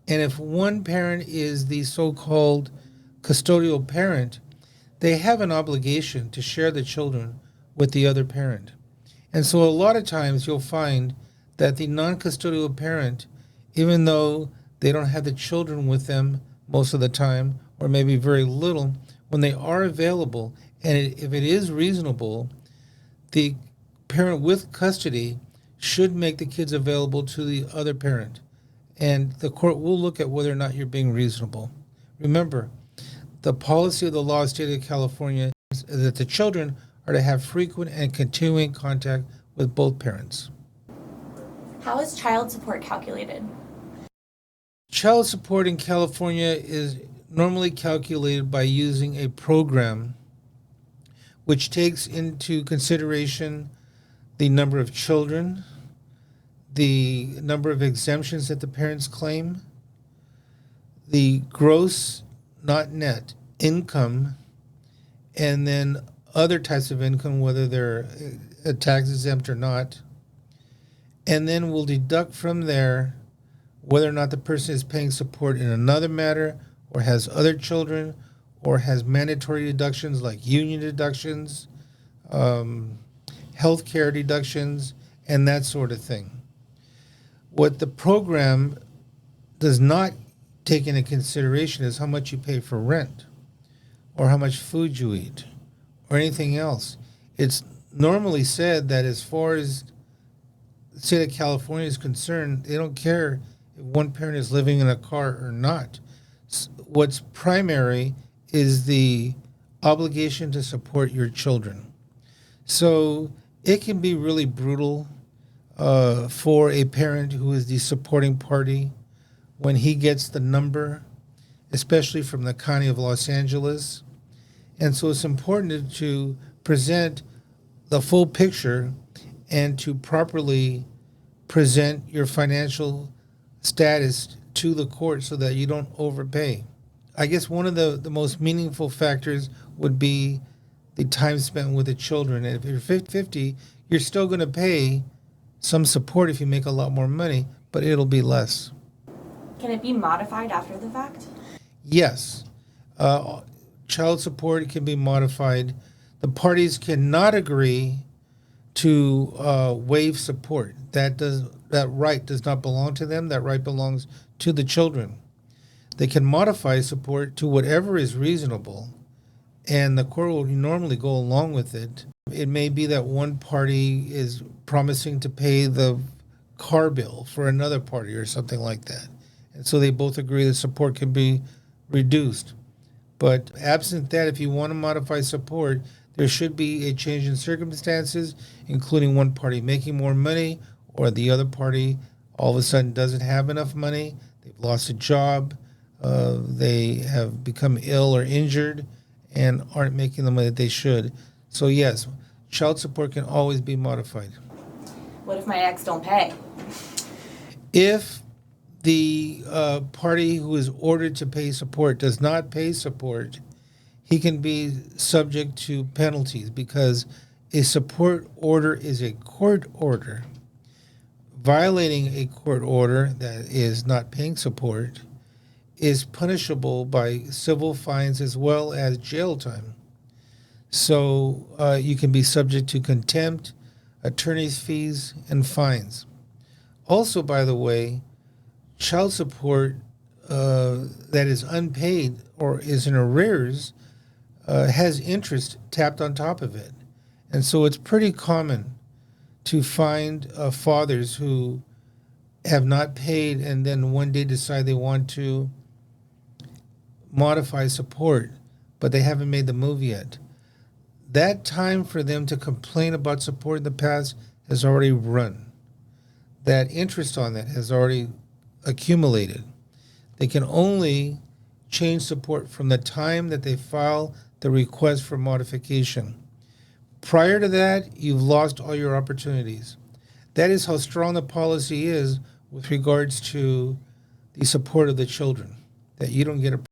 And if one parent is the so-called custodial parent, they have an obligation to share the children with the other parent. And so a lot of times you'll find that the non-custodial parent, even though they don't have the children with them most of the time, or maybe very little, when they are available, and if it is reasonable, the parent with custody should make the kids available to the other parent. And the court will look at whether or not you're being reasonable. Remember, the policy of the law of the state of California is that the children are to have frequent and continuing contact with both parents. How is child support calculated? Child support in California is normally calculated by using a program which takes into consideration the number of children, the number of exemptions that the parents claim, the gross, not net, income, and then other types of income, whether they're tax exempt or not. And then we'll deduct from there whether or not the person is paying support in another matter or has other children or has mandatory deductions like union deductions, health care deductions, and that sort of thing. What the program does not take into consideration is how much you pay for rent or how much food you eat or anything else. It's normally said that as far as the state of California is concerned, they don't care if one parent is living in a car or not. What's primary is the obligation to support your children. So it can be really brutal for a parent who is the supporting party when he gets the number, especially from the County of Los Angeles. And so it's important to present the full picture and to properly present your financial status to the court so that you don't overpay. I guess one of the most meaningful factors would be the time spent with the children. And if you're 50, you're still going to pay some support if you make a lot more money, but it'll be less. Can it be modified after the fact? Yes. Child support can be modified. The parties cannot agree to waive support. That right does not belong to them. That right belongs to the children. They can modify support to whatever is reasonable, and the court will normally go along with it. It may be that one party is promising to pay the car bill for another party or something like that. And so they both agree that support can be reduced. But absent that, if you want to modify support, there should be a change in circumstances, including one party making more money or the other party all of a sudden doesn't have enough money. They've lost a job. They have become ill or injured and aren't making the money that they should. So yes, child support can always be modified. What if my ex don't pay? If the party who is ordered to pay support does not pay support, he can be subject to penalties because a support order is a court order. Violating a court order that is not paying support is punishable by civil fines as well as jail time. So you can be subject to contempt, attorney's fees, and fines. Also, by the way, child support that is unpaid or is in arrears has interest tapped on top of it. And so it's pretty common to find fathers who have not paid and then one day decide they want to modify support, but they haven't made the move yet. That time for them to complain about support in the past has already run. That interest on that has already accumulated. They can only change support from the time that they file the request for modification. Prior to that, you've lost all your opportunities. That is how strong the policy is with regards to the support of the children, that you don't get a